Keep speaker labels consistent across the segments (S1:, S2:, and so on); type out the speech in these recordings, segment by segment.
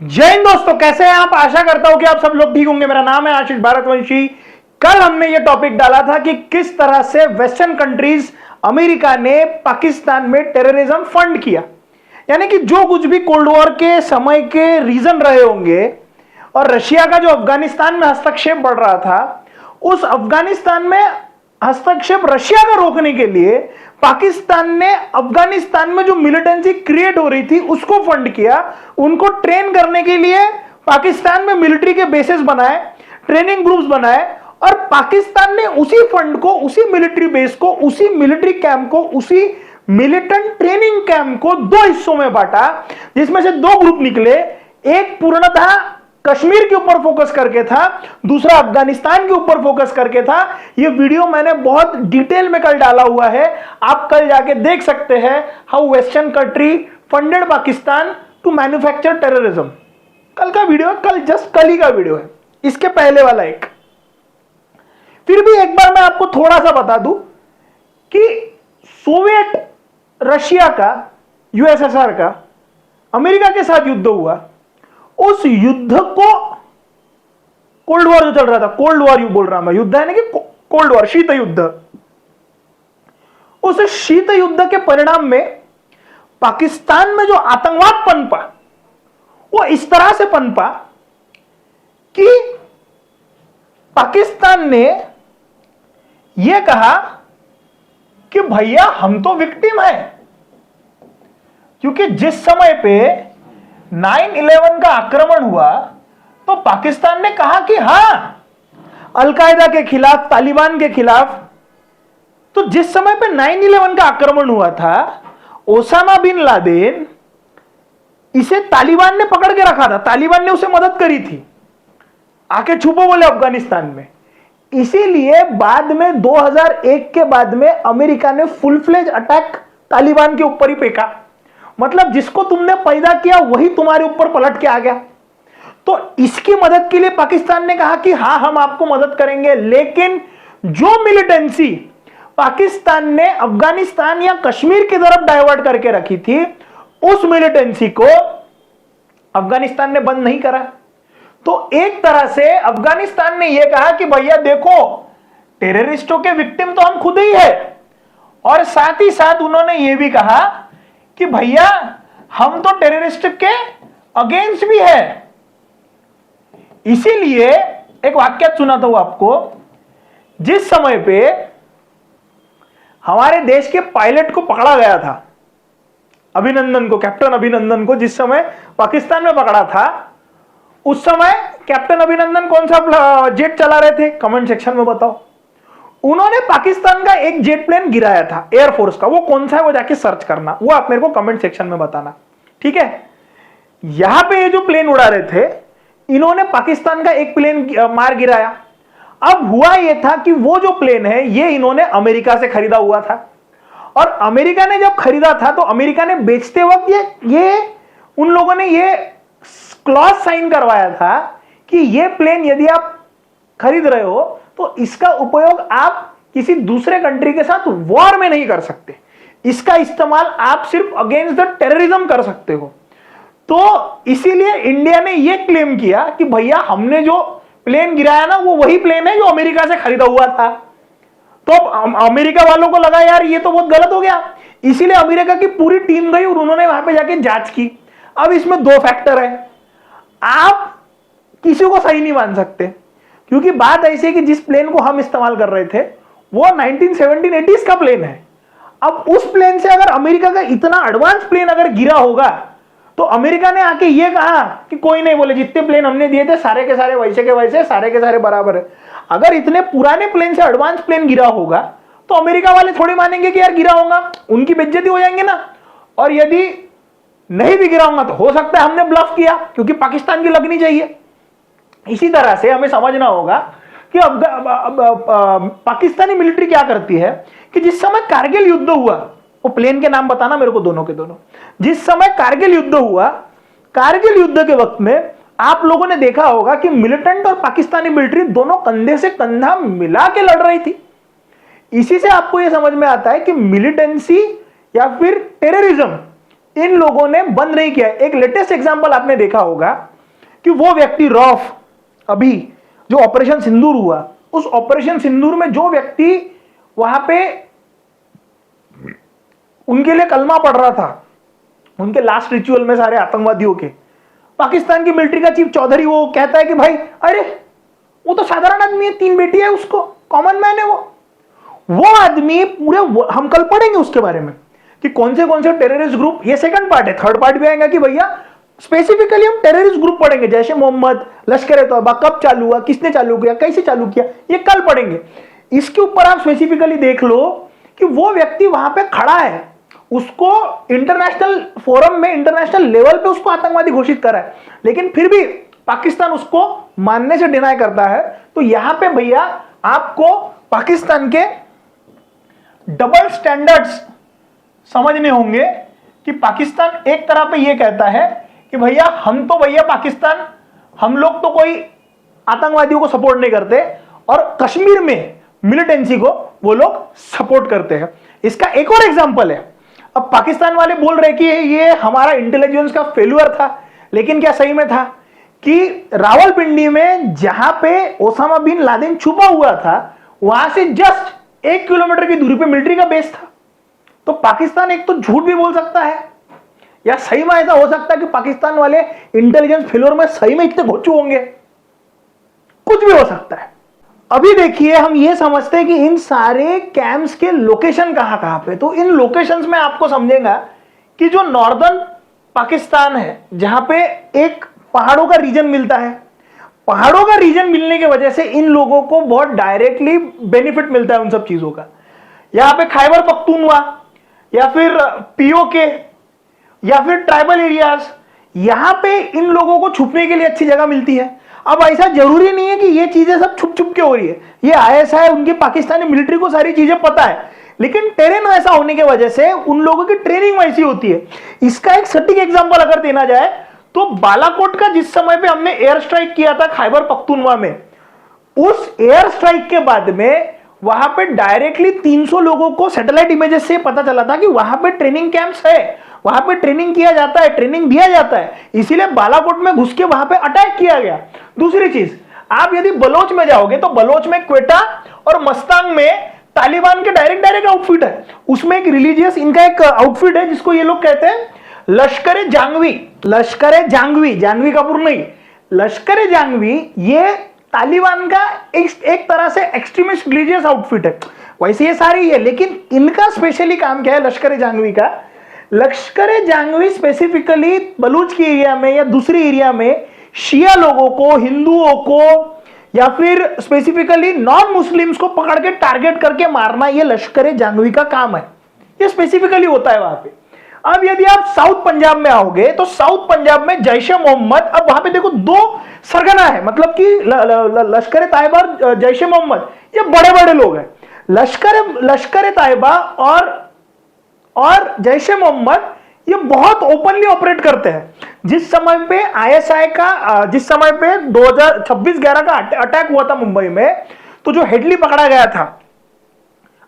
S1: जय हिंद दोस्तों, कैसे हैं आप। आशा करता हूं कि आप सब लोग ठीक होंगे। मेरा नाम है आशीष भारतवंशी। कल हमने ये टॉपिक डाला था कि किस तरह से वेस्टर्न कंट्रीज अमेरिका ने पाकिस्तान में टेररिज्म फंड किया, यानी कि जो कुछ भी कोल्ड वॉर के समय के रीजन रहे होंगे और रशिया का जो अफगानिस्तान में हस्तक्षेप बढ़ रहा था, उस अफगानिस्तान में हस्तक्षेप रशिया का रोकने के लिए पाकिस्तान ने अफगानिस्तान में जो मिलिटेंसी क्रिएट हो रही थी उसको फंड किया। उनको ट्रेन करने के लिए पाकिस्तान में मिलिट्री के बेसेस बनाए, ट्रेनिंग ग्रुप्स बनाए और पाकिस्तान ने उसी फंड को, उसी मिलिट्री बेस को, उसी मिलिट्री कैंप को, उसी मिलिटेंट ट्रेनिंग कैंप को दो हिस्सों में बांटा, जिसमें से दो ग्रुप निकले। एक पूर्णतः कश्मीर के ऊपर फोकस करके था, दूसरा अफगानिस्तान के ऊपर फोकस करके था। यह वीडियो मैंने बहुत डिटेल में कल डाला हुआ है, आप कल जाके देख सकते हैं। How western country funded Pakistan to manufacture terrorism. कल का वीडियो, कल ही का वीडियो है, इसके पहले वाला एक। फिर भी एक बार मैं आपको थोड़ा सा बता दूं कि सोवियत रशिया का, यूएसएसआर का अमेरिका के साथ युद्ध हुआ, उस युद्ध को, कोल्ड वॉर जो चल रहा था, कोल्ड वॉर बोल रहा मैं, युद्ध है ना कि कोल्ड वॉर, शीत युद्ध। उस शीत युद्ध के परिणाम में पाकिस्तान में जो आतंकवाद पनपा, वो इस तरह से पनपा कि पाकिस्तान ने यह कहा कि भैया हम तो विक्टिम है, क्योंकि जिस समय पे 9/11 का आक्रमण हुआ तो पाकिस्तान ने कहा कि हां, अलकायदा के खिलाफ, तालिबान के खिलाफ। तो जिस समय पे 9/11 का आक्रमण हुआ था, ओसामा बिन लादेन, इसे तालिबान ने पकड़ के रखा था, तालिबान ने उसे मदद करी थी, आके छुपो बोले अफगानिस्तान में। इसीलिए बाद में 2001 के बाद में अमेरिका ने फुल फ्लेज अटैक तालिबान के ऊपर ही फेंका। मतलब जिसको तुमने पैदा किया वही तुम्हारे ऊपर पलट के आ गया। तो इसकी मदद के लिए पाकिस्तान ने कहा कि हां, हम आपको मदद करेंगे, लेकिन जो मिलिटेंसी पाकिस्तान ने अफगानिस्तान या कश्मीर की तरफ डाइवर्ट करके रखी थी, उस मिलिटेंसी को अफगानिस्तान ने बंद नहीं करा। तो एक तरह से अफगानिस्तान ने यह कहा कि भैया देखो, टेररिस्टों के विक्टिम तो हम खुद ही है, और साथ ही साथ उन्होंने यह भी कहा कि भैया हम तो टेररिस्ट के अगेंस्ट भी है। इसीलिए एक वाक्य सुनाता हूं आपको। जिस समय पे हमारे देश के पायलट को पकड़ा गया था, अभिनंदन को, कैप्टन अभिनंदन को, जिस समय पाकिस्तान में पकड़ा था, उस समय कैप्टन अभिनंदन कौन सा जेट चला रहे थे, कमेंट सेक्शन में बताओ। उन्होंने पाकिस्तान का एक जेट प्लेन गिराया था, एयरफोर्स का। वो कौन सा है वो जाके सर्च करना, वो आप मेरे को कमेंट सेक्शन में बताना, ठीक है। यहां पे ये जो प्लेन उड़ा रहे थे, इन्होंने पाकिस्तान का एक प्लेन मार गिराया। अब हुआ ये था कि वो जो प्लेन है, ये इन्होंने अमेरिका से खरीदा हुआ था, और अमेरिका ने जब खरीदा था तो अमेरिका ने बेचते वक्त ये उन लोगों ने ये क्लॉज साइन करवाया था कि ये प्लेन यदि आप खरीद रहे हो तो इसका उपयोग आप किसी दूसरे कंट्री के साथ वॉर में नहीं कर सकते, इसका इस्तेमाल आप सिर्फ अगेंस्ट द टेररिज्म कर सकते हो। तो इसीलिए इंडिया ने यह क्लेम किया कि भैया हमने जो प्लेन गिराया ना, वो वही प्लेन है जो अमेरिका से खरीदा हुआ था। तो अमेरिका वालों को लगा यार ये तो बहुत गलत हो गया, इसीलिए अमेरिका की पूरी टीम गई और उन्होंने वहां पे जाके जांच की। अब इसमें दो फैक्टर है, आप किसी को सही नहीं मान सकते, क्योंकि बात ऐसी है कि जिस प्लेन को हम इस्तेमाल कर रहे थे वो 1970-80s का प्लेन है। अब उस प्लेन से अगर अमेरिका का इतना एडवांस प्लेन अगर गिरा होगा तो अमेरिका ने आके ये कहा कि कोई नहीं, बोले जितने प्लेन हमने दिए थे सारे के सारे वैसे के वैसे, सारे के सारे बराबर है। अगर इतने पुराने प्लेन से एडवांस प्लेन गिरा होगा तो अमेरिका वाले थोड़ी मानेंगे कि यार गिरा होगा, उनकी बेइज्जती हो जाएंगे ना। और यदि नहीं भी गिरा होगा तो हो सकता है हमने ब्लफ किया, क्योंकि पाकिस्तान की लगनी चाहिए। इसी तरह से हमें समझना होगा कि अब पाकिस्तानी मिलिट्री क्या करती है कि जिस समय कारगिल युद्ध हुआ, वो प्लेन के नाम बताना मेरे को दोनों के दोनों, जिस समय कारगिल युद्ध हुआ, कारगिल युद्ध के वक्त में आप लोगों ने देखा होगा कि मिलिटेंट और पाकिस्तानी मिलिट्री दोनों कंधे से कंधा मिला के लड़ रही थी। इसी से आपको यह समझ में आता है कि मिलिटेंसी या फिर टेररिज्म इन लोगों ने बंद नहीं किया। एक लेटेस्ट एग्जांपल आपने देखा होगा कि वो व्यक्ति रॉफ, अभी जो ऑपरेशन सिंदूर हुआ, उस ऑपरेशन सिंदूर में जो व्यक्ति वहां पे उनके लिए कलमा पढ़ रहा था, उनके लास्ट रिचुअल में सारे आतंकवादियों के, पाकिस्तान की मिलिट्री का चीफ चौधरी वो कहता है कि भाई अरे वो तो साधारण आदमी है, 3 बेटी है उसको, कॉमन मैन है वो आदमी पूरे, हम कल पढ़ेंगे उसके बारे में कि कौन से टेररिस्ट ग्रुप, ये सेकंड पार्ट है, थर्ड पार्ट भी आएगा कि भैया स्पेसिफिकली हम टेररिस्ट ग्रुप पढ़ेंगे, जैसे मोहम्मद, लश्कर ए तौबा कब चालू हुआ, किसने चालू किया, कैसे चालू किया, ये कल पढ़ेंगे। इसके ऊपर आप स्पेसिफिकली देख लो कि वो व्यक्ति वहां पे खड़ा है, उसको इंटरनेशनल फोरम में, इंटरनेशनल लेवल पे उसको आतंकवादी घोषित करा है, लेकिन फिर भी पाकिस्तान उसको मानने से डिनाई करता है। तो यहां पे भैया आपको पाकिस्तान के डबल स्टैंडर्ड्स समझने होंगे कि पाकिस्तान एक तरह पे ये कहता है कि भैया हम तो भैया पाकिस्तान, हम लोग तो कोई आतंकवादियों को सपोर्ट नहीं करते, और कश्मीर में मिलिटेंसी को वो लोग सपोर्ट करते हैं। इसका एक और एग्जांपल है, अब पाकिस्तान वाले बोल रहे कि ये हमारा इंटेलिजेंस का फेल्यूर था, लेकिन क्या सही में था कि रावलपिंडी में जहां पे ओसामा बिन लादेन छुपा हुआ था, वहां से जस्ट 1 किलोमीटर की दूरी पे मिलिट्री का बेस था। तो पाकिस्तान एक तो झूठ भी बोल सकता है, या सही में ऐसा हो सकता है कि पाकिस्तान वाले इंटेलिजेंस फेल्यूर में सही में इतने घोचू होंगे, कुछ भी हो सकता है। अभी देखिए हम ये समझते हैं कि इन सारे कैंप्स के लोकेशन कहां पे, तो इन लोकेशंस में आपको समझेगा कि जो नॉर्दर्न पाकिस्तान है, जहां पे एक पहाड़ों का रीजन मिलता है, पहाड़ों का रीजन मिलने की वजह से इन लोगों को बहुत डायरेक्टली बेनिफिट मिलता है उन सब चीजों का। यहां पे खैबर पख्तूनख्वा या फिर पीओके या फिर ट्राइबल एरियाज, यहां पे इन लोगों को छुपने के लिए अच्छी जगह मिलती है। अब ऐसा जरूरी नहीं है कि ये चीजें सब छुप छुप के हो रही है, ये आईएसआई, उनकी पाकिस्तानी मिलिट्री को सारी चीजें पता है, लेकिन टेरेन ऐसा होने की वजह से उन लोगों की ट्रेनिंग वैसी होती है। इसका एक सटीक एग्जांपल अगर देना जाए तो बालाकोट का जिस समय पे हमने एयर स्ट्राइक किया था खैबर पख्तूनख्वा में, उस एयर स्ट्राइक के बाद में वहां पे डायरेक्टली 300 लोगों को सैटेलाइट इमेजेस से पता चला था कि वहां पे ट्रेनिंग कैंप्स है, वहां पे ट्रेनिंग किया जाता है, ट्रेनिंग दिया जाता है, इसीलिए बालाकोट में घुस के वहां पे अटैक किया गया। दूसरी चीज, आप यदि बलोच में जाओगे तो बलोच में क्वेटा और मस्तांग में तालिबान के डायरेक्ट आउटफिट है, उसमें एक रिलीजियस इनका एक आउटफिट है जिसको ये लोग कहते हैं लश्कर जांगवी, लश्कर जांगवी, जानवी कपूर नहीं, लश्कर जांगवी, ये तालिबान का एक तरह से एक्सट्रीमिस्ट रिलीजियस आउटफिट है। वैसे ये सारी है, लेकिन इनका स्पेशली काम क्या है लश्कर जांगवी का, लश्कर जांगवी स्पेसिफिकली बलूच की एरिया में या दूसरी एरिया में शिया लोगों को, हिंदुओं को या फिर स्पेसिफिकली नॉन मुस्लिम्स को पकड़ के टारगेट करके मारना, ये लश्कर जांगवी का काम है, ये स्पेसिफिकली होता है वहां पे। अब यदि आप साउथ पंजाब में आओगे तो साउथ पंजाब में जैश ए मोहम्मद, अब वहां पे देखो 2 सरगना है, मतलब कि लश्कर तैयबा और जैश ए मोहम्मद, ये बड़े बड़े लोग हैं। लश्कर तैयबा और जैश ए मोहम्मद ये बहुत ओपनली ऑपरेट करते हैं। जिस समय पे आईएसआई का, जिस समय पे 2026-11 का अटैक हुआ था मुंबई में, तो जो हेडली पकड़ा गया था,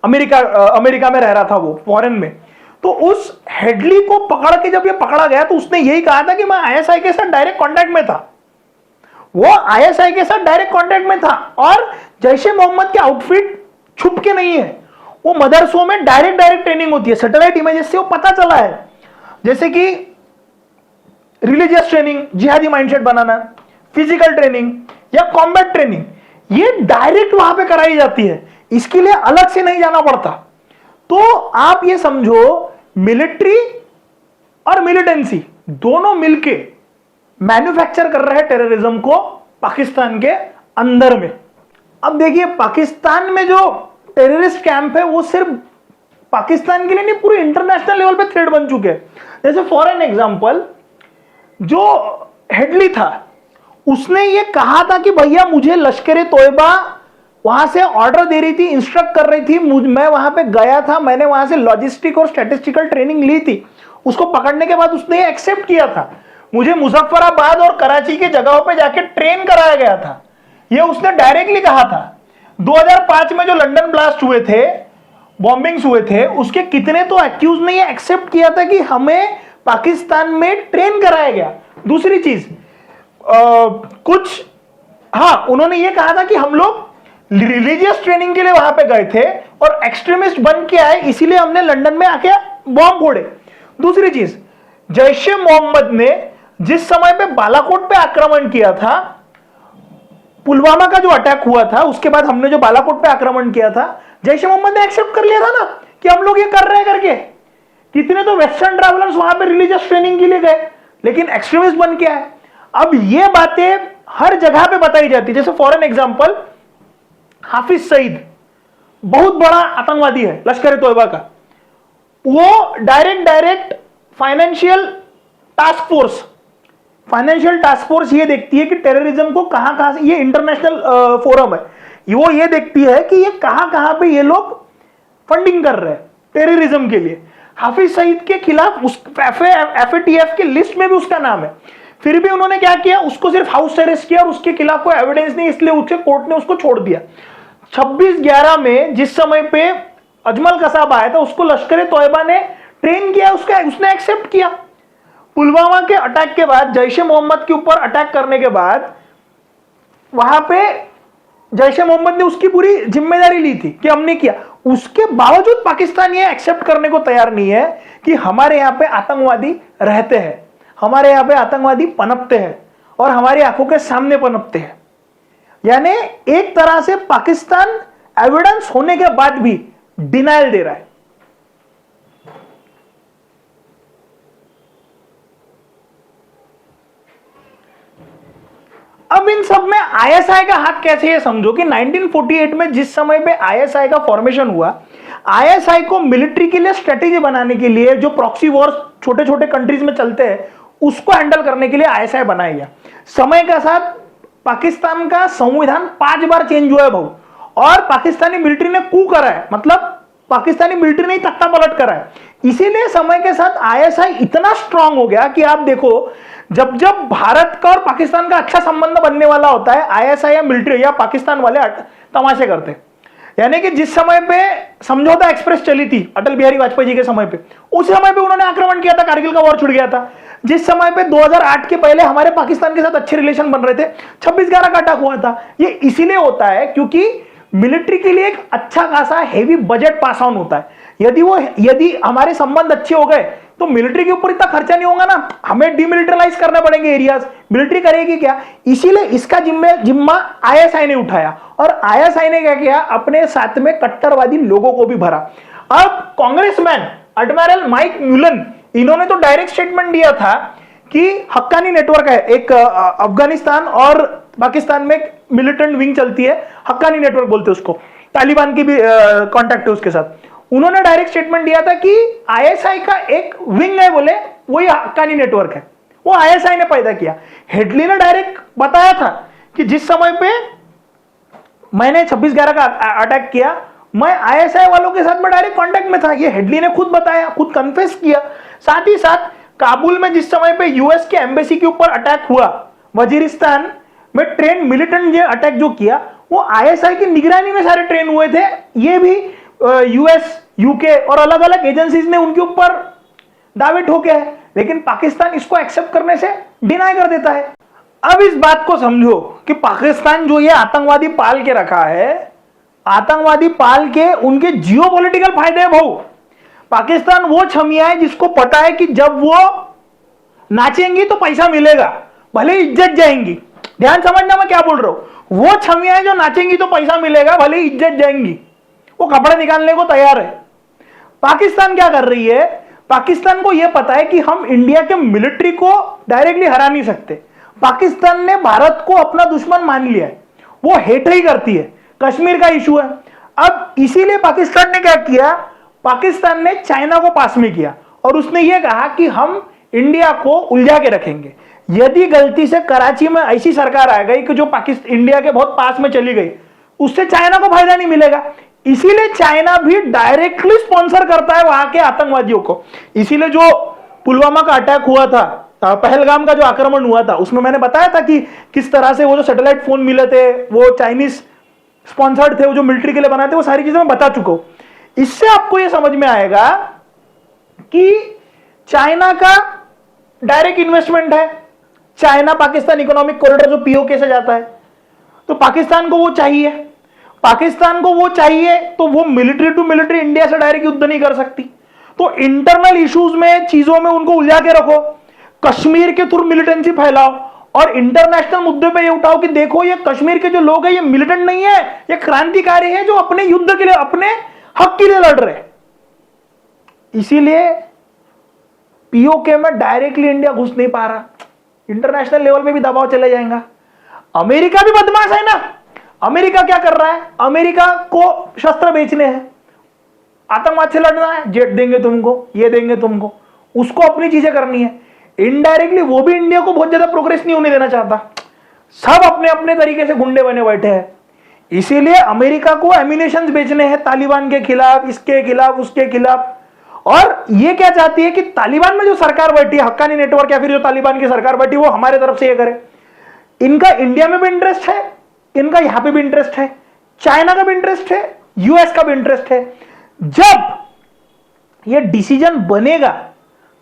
S1: अमेरिका में रह रहा था वो, फॉरेन में, तो उस हेडली को पकड़ के जब ये पकड़ा गया तो उसने यही कहा था कि मैं आईएसआई के साथ डायरेक्ट कांटेक्ट में था, वो आईएसआई के साथ डायरेक्ट कांटेक्ट में था, और जैश ए मोहम्मद के आउटफिट छुप के नहीं है, वो मदरसों में डायरेक्ट ट्रेनिंग होती है, सैटेलाइट इमेजेस से वो पता चला है। जैसे कि रिलीजियस ट्रेनिंग, जिहादी माइंडसेट बनाना, फिजिकल ट्रेनिंग या कॉम्बैट ट्रेनिंग, ये डायरेक्ट वहां पे कराई जाती है, इसके लिए अलग से नहीं जाना पड़ता। तो आप ये समझो मिलिट्री और मिलिटेंसी दोनों मिलके मैन्युफैक्चर कर रहे हैं टेररिज्म को पाकिस्तान के अंदर में। अब देखिए पाकिस्तान में जो टेररिस्ट कैंप है वो सिर्फ पाकिस्तान के लिए नहीं, पूरे इंटरनेशनल लेवल पे थ्रेट बन चुके हैं। जैसे फॉर एन एग्जांपल, जो हेडली था उसने ये कहा था कि भैया मुझे लश्कर तोयबा वहां से ऑर्डर दे रही थी, इंस्ट्रक्ट कर रही थी, मैं वहां पे गया था, मैंने वहां से लॉजिस्टिक और स्टैटिस्टिकल ट्रेनिंग ली थी। उसको पकड़ने के बाद उसने एक्सेप्ट किया था, मुझे मुजफ्फराबाद और कराची के जगहों पे जाके ट्रेन कराया गया था, ये उसने डायरेक्टली कहा था। 2005 में जो लंदन ब्लास्ट हुए थे, बॉम्बिंग्स हुए थे, उसके कितने तो एक्यूज ने ये एक्सेप्ट किया था कि हमें पाकिस्तान में ट्रेन कराया गया। दूसरी चीज कुछ, हाँ, उन्होंने ये कहा था कि हम लोग रिलीजियस ट्रेनिंग के लिए वहां पे गए थे और एक्सट्रीमिस्ट बन के आए, इसीलिए हमने लंदन में आके बॉम्ब फोड़े। दूसरी चीज, जैश ए मोहम्मद ने जिस समय पे बालाकोट पे आक्रमण किया था, पुलवामा का जो अटैक हुआ था उसके बाद हमने जो बालाकोट पे आक्रमण किया था, जैश ए मोहम्मद ने एक्सेप्ट कर लिया था ना कि हम लोग ये कर रहे हैं करके। कितने तो वेस्टर्न ट्रैवलर्स वहां पे रिलीजियस ट्रेनिंग के लिए गए, लेकिन एक्सट्रीमिस्ट बन के आए। अब ये बातें हर जगह पे बताई जाती, जैसे for an example Hafiz Saeed बहुत बड़ा आतंकवादी है लश्कर ए तोयबा का, वो डायरेक्ट फाइनेंशियल टास्क फोर्स ये देखती है कि टेररिज्म को कहां से, ये इंटरनेशनल फोरम है, वो ये देखती है कि ये कहां पे ये लोग फंडिंग कर रहे हैं टेररिज्म के लिए। हाफिज सईद के खिलाफ उस FATF के लिस्ट में भी उसका नाम है, फिर भी उन्होंने क्या किया, उसको सिर्फ हाउस अरेस्ट किया और उसके खिलाफ कोई एविडेंस नहीं, इसलिए उसके कोर्ट ने उसको छोड़ दिया। 26/11 में जिस समय पे अजमल कसाब आया था, उसको लश्कर ए तोयबा ने ट्रेन किया, उसने एक्सेप्ट किया। पुलवामा के अटैक के बाद, जैश ए मोहम्मद के ऊपर अटैक करने के बाद, वहां पे जैश ए मोहम्मद ने उसकी पूरी जिम्मेदारी ली थी कि हमने किया। उसके बावजूद पाकिस्तान ये एक्सेप्ट करने को तैयार नहीं है कि हमारे यहां पे आतंकवादी रहते हैं, हमारे यहां पे आतंकवादी पनपते हैं और हमारी आंखों के सामने पनपते हैं। यानी एक तरह से पाकिस्तान एविडेंस होने के बाद भी डिनायल दे रहा है। अब इन सब में आईएसआई का हाथ कैसे, ये समझो कि 1948 में जिस समय पे आईएसआई का फॉर्मेशन हुआ, आईएसआई को मिलिट्री के लिए स्ट्रेटेजी बनाने के लिए, जो प्रॉक्सी वॉर छोटे छोटे कंट्रीज में चलते हैं उसको हैंडल करने के लिए आईएसआई बनाया गया। समय के साथ पाकिस्तान का संविधान 5 बार चेंज हुआ है भाऊ, और पाकिस्तानी मिलिट्री ने कू करा है, मतलब पाकिस्तानी मिलिट्री ने तख्ता पलट करा है। इसीलिए समय के साथ आईएसआई इतना स्ट्रांग हो गया कि आप देखो, जब जब भारत का और पाकिस्तान का अच्छा संबंध बनने वाला होता है, आईएसआई या मिलिट्री या पाकिस्तान वाले तमाशे करते। यानी कि जिस समय पे समझौता एक्सप्रेस चली थी अटल बिहारी वाजपेयी जी के समय पे, उस समय पे उन्होंने आक्रमण किया था, कारगिल का वॉर छुड़ गया था। जिस समय पे 2008 के पहले हमारे पाकिस्तान के साथ अच्छे रिलेशन बन रहे थे, 26/11 का अटैक हुआ था। ये इसीलिए होता है क्योंकि मिलिट्री के लिए एक अच्छा खासा हेवी बजट पास ऑन होता है। यदि हमारे संबंध अच्छे हो गए तो मिलिट्री के ऊपर इतना खर्चा नहीं होगा ना, हमें डिमिलिटराइज करने पड़ेंगे एरियाज, मिलिट्री करेगी क्या? इसीलिए इसका जिम्मा आईएसआई ने उठाया, और आईएसआई ने क्या किया, अपने साथ में कट्टरवादी लोगों को भी भरा। अब कांग्रेसमैन एडमिरल माइक म्यूलन, इन्होंने तो डायरेक्ट स्टेटमेंट दिया था कि हक्कानी नेटवर्क है, एक अफगानिस्तान और पाकिस्तान में मिलिटेंट विंग चलती है, हक्कानी नेटवर्क बोलते हैं उसको, तालिबान की भी कांटेक्ट है उसके साथ। उन्होंने डायरेक्ट स्टेटमेंट दिया था कि आईएसआई का एक विंग है, बोले वही हक्कानी नेटवर्क है, वो आईएसआई ने पैदा किया। हेडली ने डायरेक्ट बताया था कि जिस समय पे मैंने 26/11 का अटैक किया, मैं आईएसआई वालों के साथ में डायरेक्ट कांटेक्ट में था, ये हेडली ने खुद बताया, खुद कन्फेस किया। साथ ही साथ काबुल में जिस समय पे यूएस के एम्बेसी के ऊपर अटैक हुआ, वजीरिस्तान में ट्रेन मिलिटेंट अटैक जो किया, वो आईएसआई की निगरानी में सारे ट्रेन हुए थे। ये भी यूएस, यूके और अलग अलग एजेंसीज ने उनके ऊपर दावे ठोके हैं, लेकिन पाकिस्तान इसको एक्सेप्ट करने से डिनाई कर देता है। अब इस बात को समझो कि पाकिस्तान जो ये आतंकवादी पाल के रखा है, आतंकवादी पाल के उनके जियोपॉलिटिकल फायदे हैं भाऊ। पाकिस्तान वो छमिया है जिसको पता है कि जब वो नाचेंगी तो पैसा मिलेगा, भले इज्जत जाएंगी। ध्यान समझना मैं क्या बोल रहा हूं, वो छमिया है जो नाचेंगी तो पैसा मिलेगा, भले इज्जत जाएंगी, वो कपड़े निकालने को तैयार है। पाकिस्तान क्या कर रही है, पाकिस्तान को यह पता है कि हम इंडिया के मिलिट्री को डायरेक्टली हरा नहीं सकते। पाकिस्तान ने भारत को अपना दुश्मन मान लिया है, वो हेट ही करती है। कश्मीर का इशू है, अब इसीलिए पाकिस्तान ने क्या किया, पाकिस्तान ने चाइना को पास में किया और उसने ये कहा कि हम इंडिया को उलझा के रखेंगे। यदि गलती से कराची में ऐसी सरकार आ गई कि जो पाकिस्तान इंडिया के बहुत पास में चली गई, उससे चाइना को फायदा नहीं मिलेगा। इसीलिए चाइना भी डायरेक्टली स्पॉन्सर करता है वहां के आतंकवादियों को। इसीलिए जो पुलवामा का अटैक हुआ था, पहलगाम का जो आक्रमण हुआ था, उसमें मैंने बताया था कि किस तरह से वो जो सैटेलाइट फोन मिले थे वो चाइनीज स्पॉन्सर्ड थे, वो जो मिलिट्री के लिए बनाए थे, वो सारी चीजें मैं बता चुका हूं। इससे आपको यह समझ में आएगा कि चाइना का डायरेक्ट इन्वेस्टमेंट है, चाइना पाकिस्तान इकोनॉमिक कॉरिडोर जो पीओके से जाता है, तो पाकिस्तान को वो चाहिए। पाकिस्तान को वो चाहिए तो वो मिलिट्री टू मिलिट्री इंडिया से डायरेक्ट युद्ध नहीं कर सकती, तो इंटरनल इश्यूज में, चीजों में उनको उलझा के रखो, कश्मीर के थ्रू मिलिटेंसी फैलाओ और इंटरनेशनल मुद्दे पे ये उठाओ कि देखो ये कश्मीर के जो लोग हैं ये मिलिटेंट नहीं है, ये क्रांतिकारी है जो अपने युद्ध के लिए, अपने हक के लिए लड़ रहे हैं। इसीलिए पीओके में डायरेक्टली इंडिया घुस नहीं पा रहा, इंटरनेशनल लेवल पे भी दबाव चले जाएगा। अमेरिका भी बदमाश है ना, अमेरिका क्या कर रहा है, अमेरिका को शस्त्र बेचने हैं, आतंकवाद से लड़ना है, जेट देंगे तुमको, ये देंगे तुमको, उसको अपनी चीजें करनी है। इनडायरेक्टली वो भी इंडिया को बहुत ज्यादा प्रोग्रेस नहीं होने देना चाहता, सब अपने अपने तरीके से गुंडे बने बैठे हैं। इसीलिए अमेरिका को एम्यूनेशंस बेचने हैं तालिबान के खिलाफ, इसके खिलाफ, उसके खिलाफ। और ये क्या चाहती है कि तालिबान में जो सरकार बैठी है, हक्कानी नेटवर्क या फिर जो तालिबान की सरकार बैठी, वो हमारे तरफ से ये करे। इनका इंडिया में भी इंटरेस्ट है, इनका यहां पे भी इंटरेस्ट है, चाइना का भी इंटरेस्ट है, यूएस का भी इंटरेस्ट है। जब ये डिसीजन बनेगा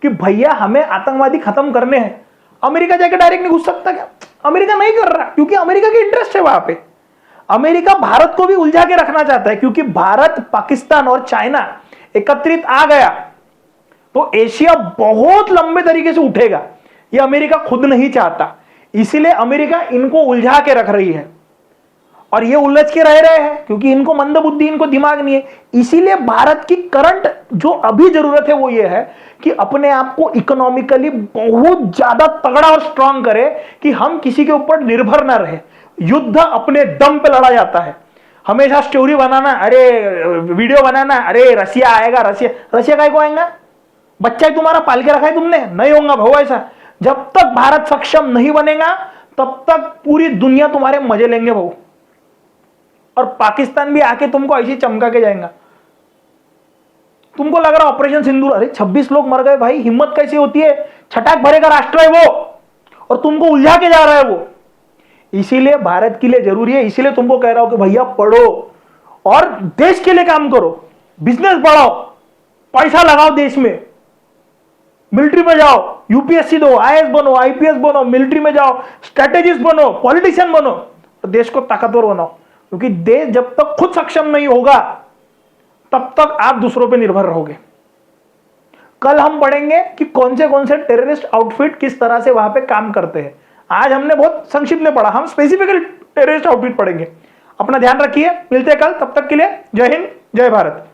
S1: कि भैया हमें आतंकवादी खत्म करने हैं, अमेरिका जाके डायरेक्ट नहीं घुस सकता क्या? अमेरिका नहीं कर रहा, क्योंकि अमेरिका की इंटरेस्ट है वहां पे। अमेरिका भारत को भी उलझा के रखना चाहता है, क्योंकि भारत, पाकिस्तान और चाइना एकत्रित आ गया तो एशिया बहुत लंबे तरीके से उठेगा। ये अमेरिका खुद नहीं चाहता, इसीलिए अमेरिका इनको उलझा के रख रही है और ये उलझ के रह रहे हैं, क्योंकि इनको मंदबुद्धि, इनको दिमाग नहीं है। इसीलिए भारत की करंट जो अभी जरूरत है वो ये है कि अपने आप को इकोनॉमिकली बहुत ज्यादा तगड़ा और स्ट्रांग करे कि हम किसी के ऊपर निर्भर ना रहे। युद्ध अपने दम पे लड़ा जाता है, हमेशा स्टोरी बनाना, अरे वीडियो बनाना, अरे रसिया आएगा, रसिया काय को आएगा? बच्चा ही तुम्हारा पाल के रखा है तुमने? नहीं होगा भाऊ ऐसा। जब तक भारत सक्षम नहीं बनेगा तब तक पूरी दुनिया तुम्हारे मजे लेंगे भाऊ, और पाकिस्तान भी आके तुमको ऐसे चमका के जाएगा। तुमको लग रहा ऑपरेशन सिंदूर, अरे 26 लोग मर गए भाई, हिम्मत कैसी होती है? छटाक भरेगा राष्ट्र है वो, और तुमको उलझा के जा रहा है वो। इसीलिए भारत के लिए जरूरी है, इसीलिए तुमको कह रहा हूं कि भैया पढ़ो और देश के लिए काम करो, बिजनेस बढ़ाओ, पैसा लगाओ देश में, मिलिट्री में जाओ, यूपीएससी दो, आईएएस बनो, आईपीएस बनो, मिलिट्री में जाओ, स्ट्रेटेजिस्ट बनो, पॉलिटिशियन बनो, तो देश को ताकतवर बनाओ। क्योंकि देश जब तक खुद सक्षम नहीं होगा तब तक आप दूसरों पे निर्भर रहोगे। कल हम पढ़ेंगे कि कौन से टेररिस्ट आउटफिट किस तरह से वहां पे काम करते हैं। आज हमने बहुत संक्षिप्त में पढ़ा, हम स्पेसिफिकली टेररिस्ट आउटफिट पढ़ेंगे। अपना ध्यान रखिए, मिलते हैं कल, तब तक के लिए जय हिंद, जय भारत।